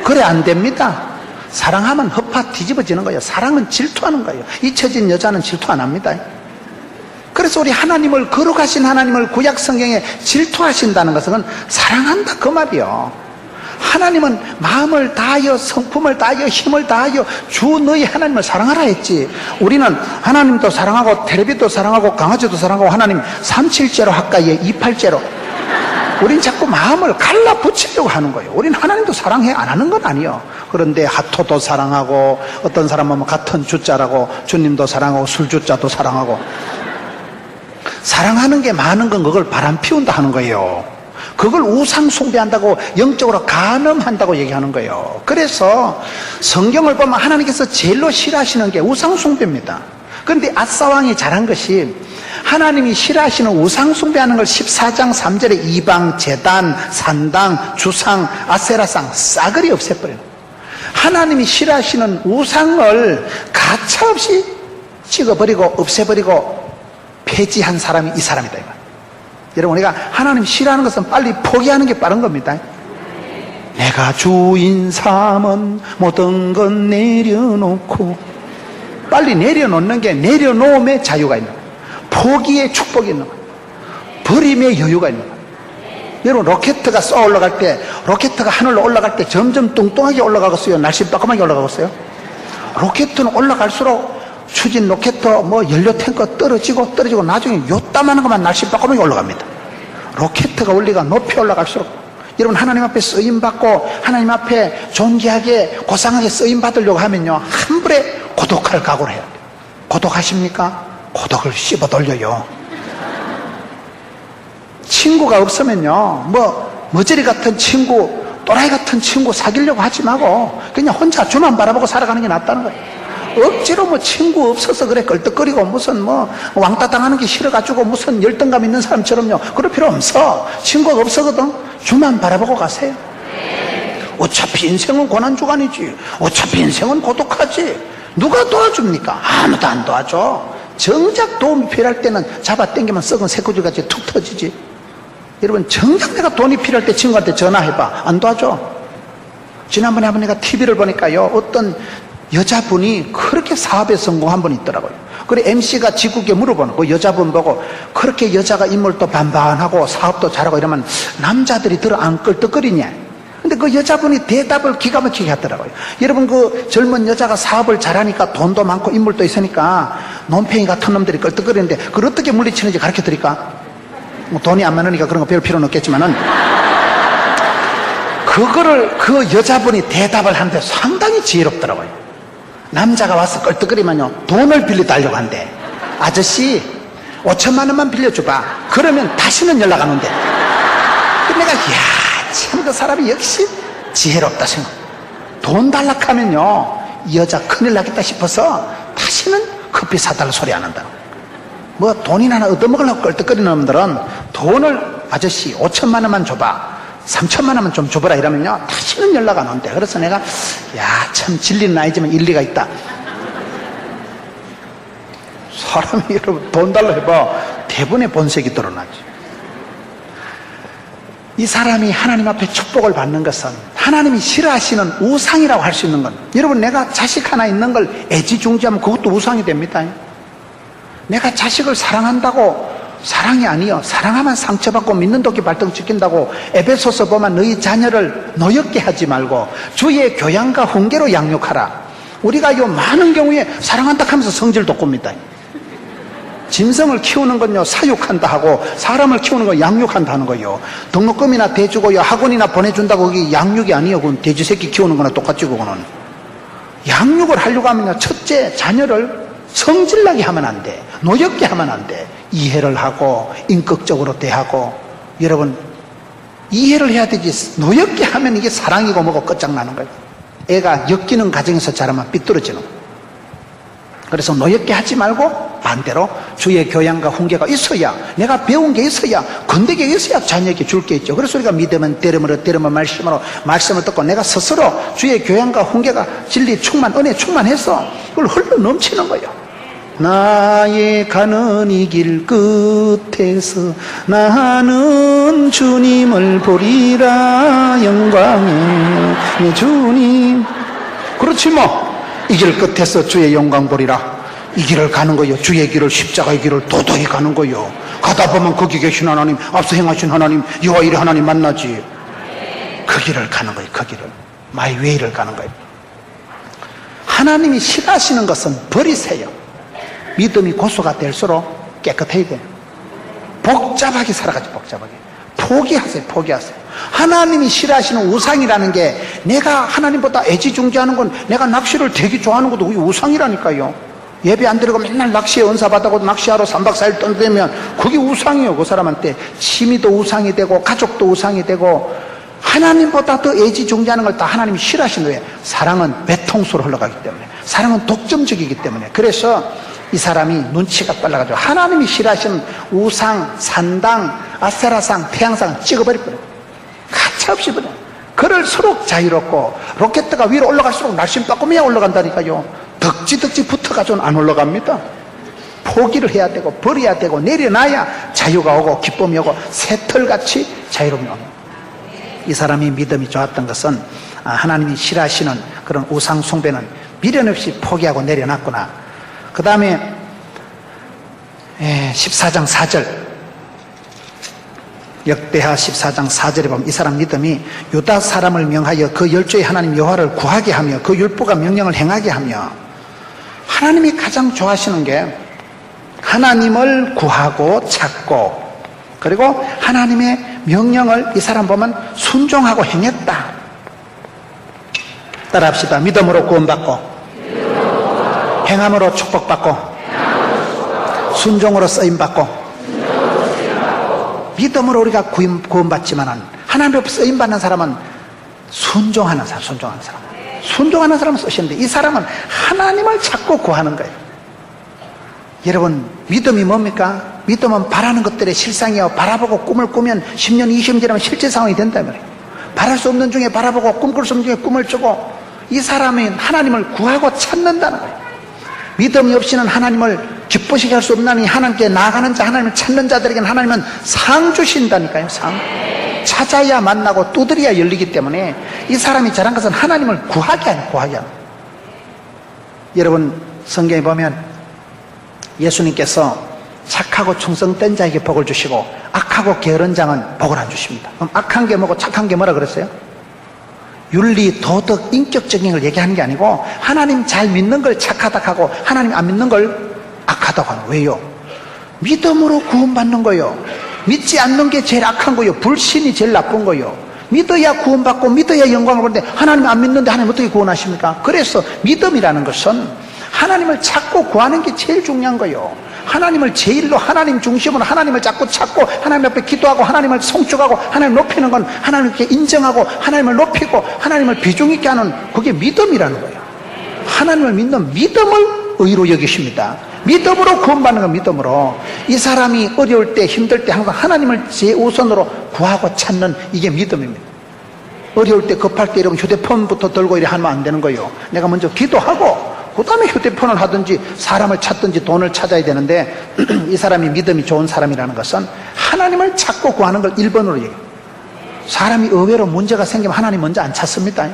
그래 안 됩니다. 사랑하면 허파 뒤집어지는 거예요. 사랑은 질투하는 거예요. 잊혀진 여자는 질투 안 합니다. 그래서 우리 하나님을 거룩하신 하나님을 구약 성경에 질투하신다는 것은 사랑한다 그 말이요. 하나님은 마음을 다하여 성품을 다하여 힘을 다하여 주 너희 하나님을 사랑하라 했지. 우리는 하나님도 사랑하고 텔레비도 사랑하고 강아지도 사랑하고 하나님 377제로 할까요? 28제로 우린 자꾸 마음을 갈라붙이려고 하는 거예요. 우린 하나님도 사랑해 안 하는 건 아니에요. 그런데 하토도 사랑하고 어떤 사람은 같은 주자라고 주님도 사랑하고 술주자도 사랑하고 사랑하는 게 많은 건 그걸 바람 피운다 하는 거예요. 그걸 우상 숭배한다고 영적으로 간음한다고 얘기하는 거예요. 그래서 성경을 보면 하나님께서 제일로 싫어하시는 게 우상 숭배입니다. 그런데 아사왕이 잘한 것이 하나님이 싫어하시는 우상 숭배하는 걸 14장 3절에 이방, 제단, 산당, 주상, 아세라상 싸그리 없애버려요. 하나님이 싫어하시는 우상을 가차없이 찍어버리고 없애버리고 폐지한 사람이 이 사람이다 이거. 여러분 우리가 하나님 싫어하는 것은 빨리 포기하는 게 빠른 겁니다. 내가 주인 삼은 모든 건 내려놓고 빨리 내려놓는 게 내려놓음의 자유가 있는 거예요. 포기의 축복이 있는 거예요. 버림의 여유가 있는 거예요. 여러분 로켓가 쏘아 올라갈 때 로켓가 하늘로 올라갈 때 점점 뚱뚱하게 올라가겠어요? 날씨 빠끔하게 올라가겠어요? 로켓은 올라갈수록 추진 로켓 연료 탱커 떨어지고 나중에 요따만한 것만 날씨 빠끔하게 올라갑니다. 로켓가 원리가 높이 올라갈수록 여러분 하나님 앞에 쓰임받고 하나님 앞에 존귀하게 고상하게 쓰임받으려고 하면요 한 불에 고독할 각오를 해야 돼요. 고독하십니까? 고독을 씹어 돌려요. 친구가 없으면요 머저리 같은 친구 또라이 같은 친구 사귀려고 하지 말고 그냥 혼자 주만 바라보고 살아가는 게 낫다는 거예요. 억지로 친구 없어서 그래 걸떡거리고 무슨 왕따 당하는 게 싫어가지고 무슨 열등감 있는 사람처럼요 그럴 필요 없어. 친구가 없어거든. 주만 바라보고 가세요. 어차피 인생은 고난주간이지. 어차피 인생은 고독하지. 누가 도와줍니까? 아무도 안 도와줘. 정작 도움이 필요할 때는 잡아당기면 썩은 새꼬지같이 툭 터지지. 여러분, 정작 내가 돈이 필요할 때 친구한테 전화해봐. 안 도와줘. 지난번에 한번 내가 TV를 보니까요, 어떤 여자분이 그렇게 사업에 성공한 분이 있더라고요. 그래, MC가 지국에 물어보는 그 여자분 보고, 그렇게 여자가 인물도 반반하고 사업도 잘하고 이러면 남자들이 들어 안 끌떡거리냐. 근데 그 여자분이 대답을 기가 막히게 하더라고요. 여러분, 그 젊은 여자가 사업을 잘하니까 돈도 많고 인물도 있으니까 논팽이 같은 놈들이 끌떡거리는데 그걸 어떻게 물리치는지 가르쳐 드릴까? 뭐 돈이 안 많으니까 그런 거 배울 필요는 없겠지만은, 그거를 그 여자분이 대답을 하는데 상당히 지혜롭더라고요. 남자가 와서 끌떡거리면요, 돈을 빌려달라고 한대. 아저씨 5천만 원만 빌려줘봐. 그러면 다시는 연락 안 온대. 내가 참 그 사람이 역시 지혜롭다 생각. 돈 달라고 하면요, 이 여자 큰일 나겠다 싶어서 다시는 커피 사달라 소리 안 한다. 뭐 돈이나 하나 얻어먹으려고 끌떡거리는 놈들은 돈을 아저씨 5천만 원만 줘봐, 3천만 원만 좀 줘보라 이러면요, 다시는 연락 안 온대. 그래서 내가 참 진리는 아니지만 일리가 있다. 사람이 여러분 돈 달라 해봐 대부분의 본색이 드러나지. 이 사람이 하나님 앞에 축복을 받는 것은 하나님이 싫어하시는 우상이라고 할 수 있는 건, 여러분, 내가 자식 하나 있는 걸 애지중지하면 그것도 우상이 됩니다. 내가 자식을 사랑한다고 사랑이 아니요, 사랑하면 상처받고 믿는 도끼 발등 찍힌다고 에베소서 보면 너희 자녀를 노엽게 하지 말고 주의 교양과 훈계로 양육하라. 우리가 요 많은 경우에 사랑한다 하면서 성질 돋굽니다. 짐승을 키우는 건요, 사육한다 하고 사람을 키우는 건 양육한다 하는 거예요. 등록금이나 대주고요, 학원이나 보내준다고 그게 양육이 아니에요. 그건 돼지 새끼 키우는 거나 똑같지. 그거는 양육을 하려고 하면요, 첫째, 자녀를 성질나게 하면 안 돼, 노엽게 하면 안 돼. 이해를 하고 인격적으로 대하고. 여러분, 이해를 해야 되지, 노엽게 하면 이게 사랑이고 뭐고 끝장나는 거예요. 애가 엮이는 가정에서 자라면 삐뚤어지는 거예요. 그래서 노엽게 하지 말고 반대로 주의 교양과 훈계가 있어야, 내가 배운 게 있어야, 건대게 있어야 자녀에게 줄 게 있죠. 그래서 우리가 믿으면 때름으로, 때름은 말씀으로 말씀을 듣고 내가 스스로 주의 교양과 훈계가 진리 충만, 은혜 충만해서 그걸 흘러 넘치는 거예요. 나의 가는 이 길 끝에서 나는 주님을 보리라. 영광의 주님. 그렇지 뭐, 이 길 끝에서 주의 영광 보리라. 이 길을 가는 거요, 주의 길을, 십자가의 길을 도도히 가는 거요. 가다 보면 거기 계신 하나님, 앞서 행하신 하나님, 여호와 이레 하나님 만나지. 그 길을 가는 거예요. 그 길을, 마이 웨이를 가는 거예요. 하나님이 싫어하시는 것은 버리세요. 믿음이 고수가 될수록 깨끗해야 돼요. 복잡하게 살아가지. 복잡하게 포기하세요. 포기하세요. 하나님이 싫어하시는 우상이라는 게, 내가 하나님보다 애지중지하는 건, 내가 낚시를 되게 좋아하는 것도 그게 우상이라니까요. 예배 안 드리고 맨날 낚시에 은사 받아고 낚시하러 3박 4일 떠들면 그게 우상이에요. 그 사람한테 취미도 우상이 되고 가족도 우상이 되고, 하나님보다 더 애지중지하는 걸 다 하나님이 싫어하시는 거예요. 사랑은 배통수로 흘러가기 때문에, 사랑은 독점적이기 때문에. 그래서 이 사람이 눈치가 빨라가지고 하나님이 싫어하시는 우상, 산당, 아세라상, 태양상 찍어버려버려요. 가차없이 버려요. 그럴수록 자유롭고, 로켓트가 위로 올라갈수록 날씬 빠꾸미야 올라간다니까요. 덕지덕지 붙어가지고는 안 올라갑니다. 포기를 해야 되고 버려야 되고 내려놔야 자유가 오고 기쁨이 오고 새털같이 자유로움이 옵니다. 이 사람이 믿음이 좋았던 것은, 하나님이 싫어하시는 그런 우상 숭배는 미련 없이 포기하고 내려놨구나. 그 다음에 14장 4절, 역대하 14장 4절에 보면 이 사람 믿음이 유다 사람을 명하여 그 열조의 하나님 여호와를 구하게 하며 그 율법과 명령을 행하게 하며, 하나님이 가장 좋아하시는 게 하나님을 구하고 찾고, 그리고 하나님의 명령을 이 사람 보면 순종하고 행했다. 따라합시다. 믿음으로 구원받고, 행함으로 축복받고, 순종으로 쓰임받고. 믿음으로 우리가 구원받지만은, 하나님 앞에 쓰임받는 사람은 순종하는 사람, 순종하는 사람. 순종하는 사람은 쓰시는데, 이 사람은 하나님을 찾고 구하는 거예요. 여러분, 믿음이 뭡니까? 믿음은 바라는 것들의 실상이요, 바라보고 꿈을 꾸면 10년, 20년 지나면 실제 상황이 된다 말이에요. 바랄 수 없는 중에 바라보고 꿈꿀 수 없는 중에 꿈을 주고, 이 사람이 하나님을 구하고 찾는다는 거예요. 믿음이 없이는 하나님을 기쁘시게 할 수 없나니 하나님께 나아가는 자, 하나님을 찾는 자들에게는 하나님은 상 주신다니까요. 상. 찾아야 만나고 두드려야 열리기 때문에 이 사람이 잘한 것은 하나님을 구하게 아니에요. 구하게 아니에요. 여러분 성경에 보면 예수님께서 착하고 충성된 자에게 복을 주시고 악하고 게으른 자는 복을 안 주십니다. 그럼 악한 게 뭐고 착한 게 뭐라 그랬어요? 윤리, 도덕, 인격적인 걸 얘기하는 게 아니고 하나님 잘 믿는 걸 착하다고 하고 하나님 안 믿는 걸 악하다고 하는 거예요. 왜요? 믿음으로 구원받는 거예요. 믿지 않는 게 제일 악한 거예요. 불신이 제일 나쁜 거예요. 믿어야 구원받고 믿어야 영광을 보는데 하나님 안 믿는데 하나님 어떻게 구원하십니까? 그래서 믿음이라는 것은 하나님을 찾고 구하는 게 제일 중요한 거예요. 하나님을 제일로 하나님 중심으로 하나님을 자꾸 찾고 하나님 앞에 기도하고 하나님을 송축하고 하나님을 높이는 건 하나님께 인정하고 하나님을 높이고 하나님을 비중 있게 하는 그게 믿음이라는 거예요. 하나님을 믿는 믿음을 의로 여기십니다. 믿음으로 구원받는 건 믿음으로. 이 사람이 어려울 때 힘들 때 항상 하나님을 제우선으로 구하고 찾는 이게 믿음입니다. 어려울 때 급할 때 이러면 휴대폰부터 들고 이래 하면 안 되는 거예요. 내가 먼저 기도하고 그 다음에 휴대폰을 하든지 사람을 찾든지 돈을 찾아야 되는데 이 사람이 믿음이 좋은 사람이라는 것은 하나님을 찾고 구하는 걸 1번으로 얘기해요. 사람이 의외로 문제가 생기면 하나님 먼저 안 찾습니다.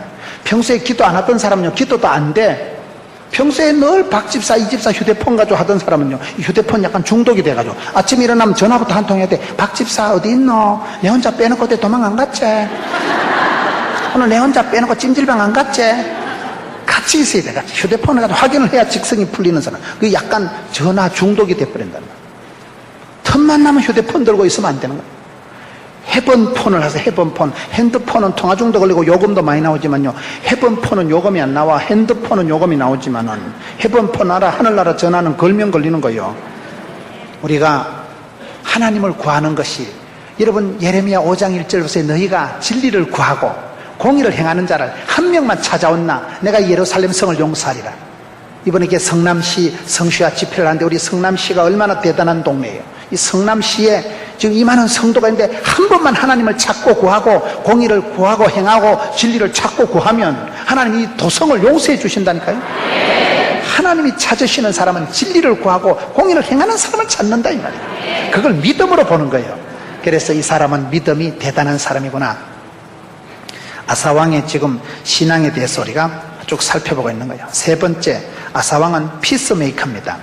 평소에 기도 안 하던 사람은요 기도도 안 돼. 평소에 늘 박집사 이집사 휴대폰 가지고 하던 사람은요 휴대폰 약간 중독이 돼가지고 아침에 일어나면 전화부터 한 통 해야 돼. 박집사 어디 있노? 내 혼자 빼놓고 어디 도망 안 갔지? 오늘 내 혼자 빼놓고 찜질방 안 갔지? 같이 있어야 돼. 같이 휴대폰을 가지고 확인을 해야 직성이 풀리는 사람. 그게 약간 전화 중독이 돼버린다는 거야. 틈만 나면 휴대폰 들고 있으면 안 되는 거야. 해번폰을 하세요. 해번폰. 핸드폰은 통화 중독 걸리고 요금도 많이 나오지만요 해번폰은 요금이 안 나와. 핸드폰은 요금이 나오지만은 해번폰 알아 하늘나라 전화는 걸면 걸리는 거예요. 우리가 하나님을 구하는 것이 여러분 예레미야 5장 1절에서 너희가 진리를 구하고 공의를 행하는 자를 한 명만 찾아온나 내가 예루살렘 성을 용서하리라. 이번에 이게 성남시 성수야 집회를 하는데 우리 성남시가 얼마나 대단한 동네예요. 이 성남시에 지금 이만한 성도가 있는데 한 번만 하나님을 찾고 구하고 공의를 구하고 행하고 진리를 찾고 구하면 하나님이 이 도성을 용서해 주신다니까요. 하나님이 찾으시는 사람은 진리를 구하고 공의를 행하는 사람을 찾는다 이 말이에요. 그걸 믿음으로 보는 거예요. 그래서 이 사람은 믿음이 대단한 사람이구나. 아사왕의 지금 신앙에 대해서 우리가 쭉 살펴보고 있는 거예요. 세 번째, 아사왕은 피스메이커입니다.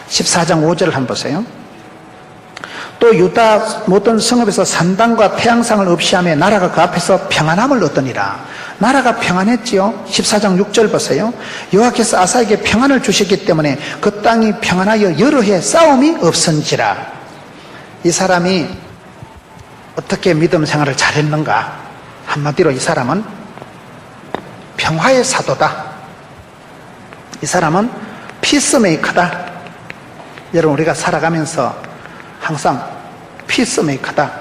14장 5절을 한번 보세요. 또 유다 모든 성읍에서 산당과 태양상을 없이 하며 나라가 그 앞에서 평안함을 얻으니라. 나라가 평안했지요. 14장 6절 보세요. 여호와께서 아사에게 평안을 주셨기 때문에 그 땅이 평안하여 여러 해 싸움이 없은지라. 이 사람이 어떻게 믿음 생활을 잘했는가? 한마디로 이 사람은 평화의 사도다. 이 사람은 피스메이커다. 여러분 우리가 살아가면서 항상 피스메이커다.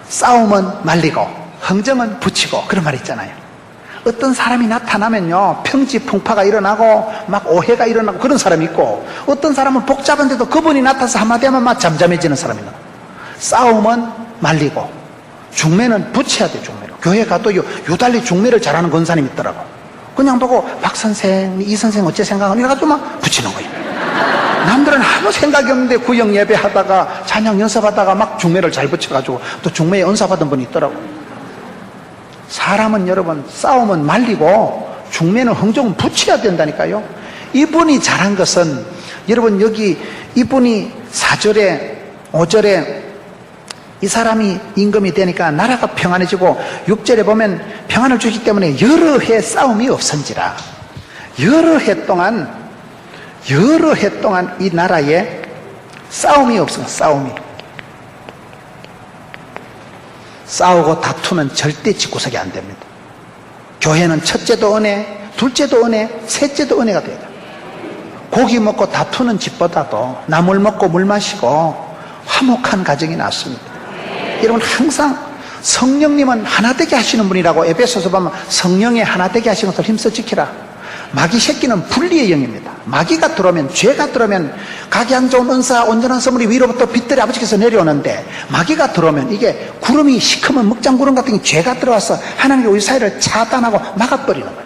싸움은 말리고 흥정은 붙이고 그런 말 있잖아요. 어떤 사람이 나타나면요 평지풍파가 일어나고 막 오해가 일어나고 그런 사람이 있고 어떤 사람은 복잡한데도 그분이 나타나서 한마디 하면 막 잠잠해지는 사람이 있는 거예요. 싸움은 말리고 중매는 붙여야 돼. 중매로 교회 가도 유달리 중매를 잘하는 권사님이 있더라고. 그냥 보고 박 선생 이 선생 어째 생각하니 이래가지고 막 붙이는 거예요. 남들은 아무 생각이 없는데 구역 예배하다가 찬양 연습하다가 막 중매를 잘 붙여가지고 또 중매에 은사 받은 분이 있더라고. 사람은 여러분 싸움은 말리고 중매는 흥정은 붙여야 된다니까요. 이분이 잘한 것은 여러분 여기 이분이 4절에 5절에 이 사람이 임금이 되니까 나라가 평안해지고 6절에 보면 평안을 주기 때문에 여러 해 싸움이 없은지라. 여러 해 동안 이 나라에 싸움이 없어. 싸우고 다투면 절대 집구석이 안 됩니다. 교회는 첫째도 은혜, 둘째도 은혜, 셋째도 은혜가 돼야 돼요. 고기 먹고 다투는 집보다도 나물 먹고 물 마시고 화목한 가정이 낫습니다. 여러분 항상 성령님은 하나되게 하시는 분이라고 에베소서 보면 성령의 하나되게 하시는 것을 힘써 지키라. 마귀 새끼는 분리의 영입니다. 마귀가 들어오면 죄가 들어오면 각양 좋은 은사 온전한 선물이 위로부터 빛들이 아버지께서 내려오는데 마귀가 들어오면 이게 구름이 시커먼 먹장구름 같은 게 죄가 들어와서 하나님의 우리 사이를 차단하고 막아버리는 거예요.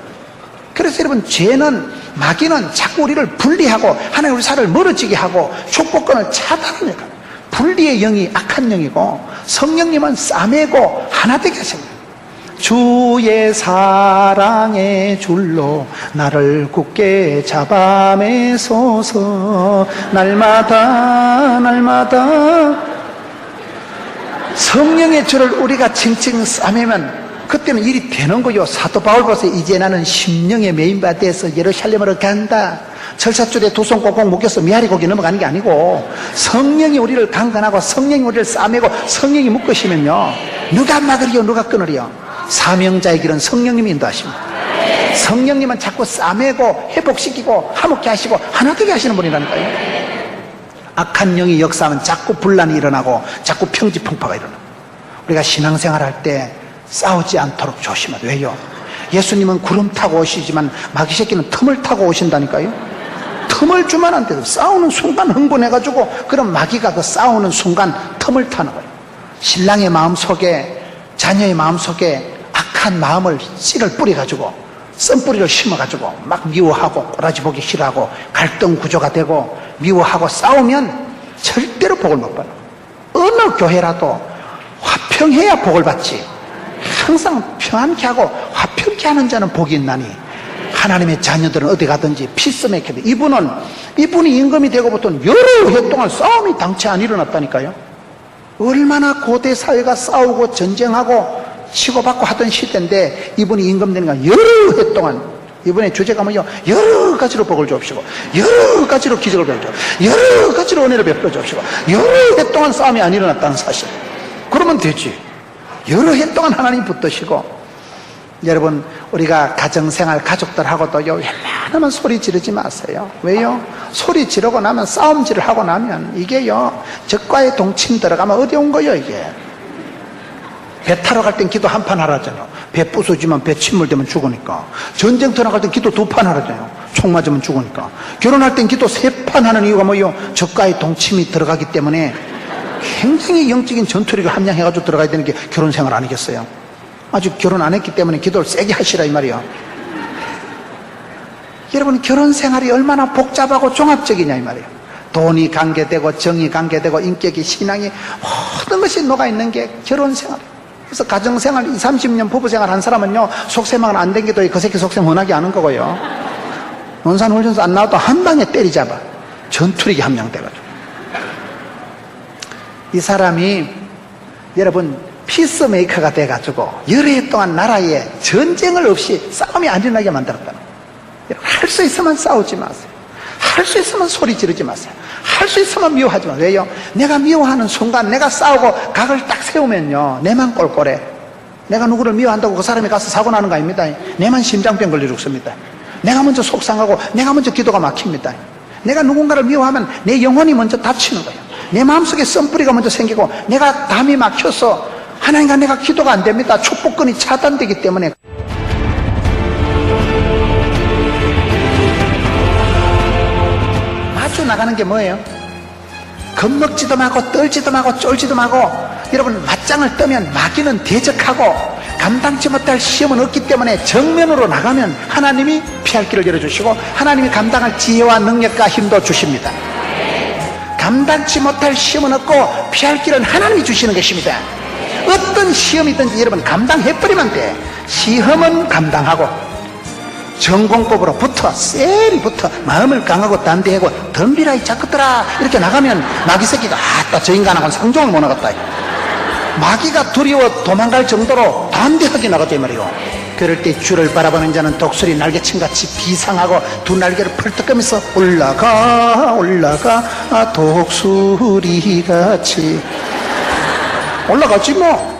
그래서 여러분, 죄는, 마귀는 자꾸 우리를 분리하고 하나님 우리 사를 멀어지게 하고 축복권을 차단합니다. 분리의 영이 악한 영이고, 성령님은 싸매고 하나 되게 하십니다. 주의 사랑의 줄로 나를 굳게 잡아매소서. 날마다 성령의 줄을 우리가 칭칭 싸매면 그때는 일이 되는 거요. 사도 바울 보세요. 이제 나는 심령의 메인바 돼서 예루살렘으로 간다. 철사줄에 두 손 꽁꽁 묶여서 미아리 고기 넘어가는 게 아니고, 성령이 우리를 강건하고 성령이 우리를 싸매고 성령이 묶으시면요, 누가 막으리요 누가 끊으리요? 사명자의 길은 성령님이 인도하십니다. 성령님은 자꾸 싸매고 회복시키고 화목케 하시고 하나 되게 하시는 분이라니까요. 악한 영이 역사하면 자꾸 분란이 일어나고 자꾸 평지풍파가 일어나고. 우리가 신앙생활 할 때 싸우지 않도록 조심하자. 왜요? 예수님은 구름 타고 오시지만 마귀 새끼는 틈을 타고 오신다니까요. 틈을 주면 안 돼요. 싸우는 순간 흥분해가지고 그럼 마귀가 그 싸우는 순간 틈을 타는 거예요. 신랑의 마음속에, 자녀의 마음속에 악한 마음을, 씨를 뿌려가지고, 썬뿌리를 심어가지고 막 미워하고 꼬라지 보기 싫어하고 갈등 구조가 되고 미워하고 싸우면 절대로 복을 못 받아요. 어느 교회라도 화평해야 복을 받지, 항상 평안케 하고 화평케 하는 자는 복이 있나니. 하나님의 자녀들은 어디 가든지 피스메이커들. 이분이 임금이 되고부터는 여러 해 동안 싸움이 당최 안 일어났다니까요. 얼마나 고대 사회가 싸우고 전쟁하고 치고받고 하던 시대인데 이분이 임금 되는 건 여러 해 동안. 이번에 주제가 뭐요? 여러 가지로 복을 주옵시고, 여러 가지로 기적을 베풀어 주옵시고, 여러 가지로 은혜를 베풀어 주옵시고, 여러 해 동안 싸움이 안 일어났다는 사실. 그러면 되지. 여러 해 동안 하나님 붙드시고. 여러분, 우리가 가정생활 가족들하고도요, 웬만하면 소리 지르지 마세요. 왜요? 소리 지르고 나면, 싸움질을 하고 나면 이게요, 적과의 동침 들어가면 어려운 거예요. 이게 배 타러 갈 땐 기도 한 판 하라잖아요. 배 부서지면, 배 침몰되면 죽으니까. 전쟁터 나갈 땐 기도 두 판 하라잖아요. 총 맞으면 죽으니까. 결혼할 땐 기도 세 판 하는 이유가 뭐예요? 적과의 동침이 들어가기 때문에 굉장히 영적인 전투력을 함양해가지고 들어가야 되는 게 결혼생활 아니겠어요? 아직 결혼 안 했기 때문에 기도를 세게 하시라 이 말이에요. 여러분, 결혼생활이 얼마나 복잡하고 종합적이냐 이 말이에요. 돈이 관계되고 정이 관계되고 인격이, 신앙이, 모든 것이 녹아있는 게 결혼생활이에요. 그래서 가정생활 20, 30년 부부생활 한 사람은요, 속셈만 안 댕겨도 그 새끼 속셈 워낙에 아는 거고요. 논산훈련소 안 나와도 한 방에 때리잡아. 전투력이 함양돼가지고. 이 사람이 여러분 피스메이커가 돼가지고 여러 해 동안 나라에 전쟁을 없이 싸움이 안 일어나게 만들었다는 거예요. 할 수 있으면 싸우지 마세요. 할 수 있으면 소리 지르지 마세요. 할 수 있으면 미워하지 마세요. 왜요? 내가 미워하는 순간, 내가 싸우고 각을 딱 세우면요, 내만 꼴꼴해. 내가 누구를 미워한다고 그 사람이 가서 사고 나는 거 아닙니다. 내만 심장병 걸려 죽습니다. 내가 먼저 속상하고 내가 먼저 기도가 막힙니다. 내가 누군가를 미워하면 내 영혼이 먼저 다치는 거예요. 내 마음속에 썬뿌리가 먼저 생기고 내가 담이 막혀서 하나님과 내가 기도가 안 됩니다. 축복권이 차단되기 때문에. 마주 나가는 게 뭐예요? 겁먹지도 말고 떨지도 말고 쫄지도 말고. 여러분, 맞짱을 뜨면 마귀는 대적하고 감당치 못할 시험은 없기 때문에 정면으로 나가면 하나님이 피할 길을 열어주시고 하나님이 감당할 지혜와 능력과 힘도 주십니다. 감당치 못할 시험은 없고 피할 길은 하나님이 주시는 것입니다. 어떤 시험이든지 여러분 감당해버리면 돼. 시험은 감당하고 전공법으로 붙어, 셀이 붙어, 마음을 강하고 담대하고 덤비라 이 자꾸들아 이렇게 나가면 마귀 새끼가 아따 저 인간하고는 상종을 못 하겠다. 마귀가 두려워 도망갈 정도로 담대하게 나가자 이 말이요. 그럴 때 주를 바라보는 자는 독수리 날개침같이 비상하고 두 날개를 펄떡거면서 올라가 독수리같이 올라가지 뭐.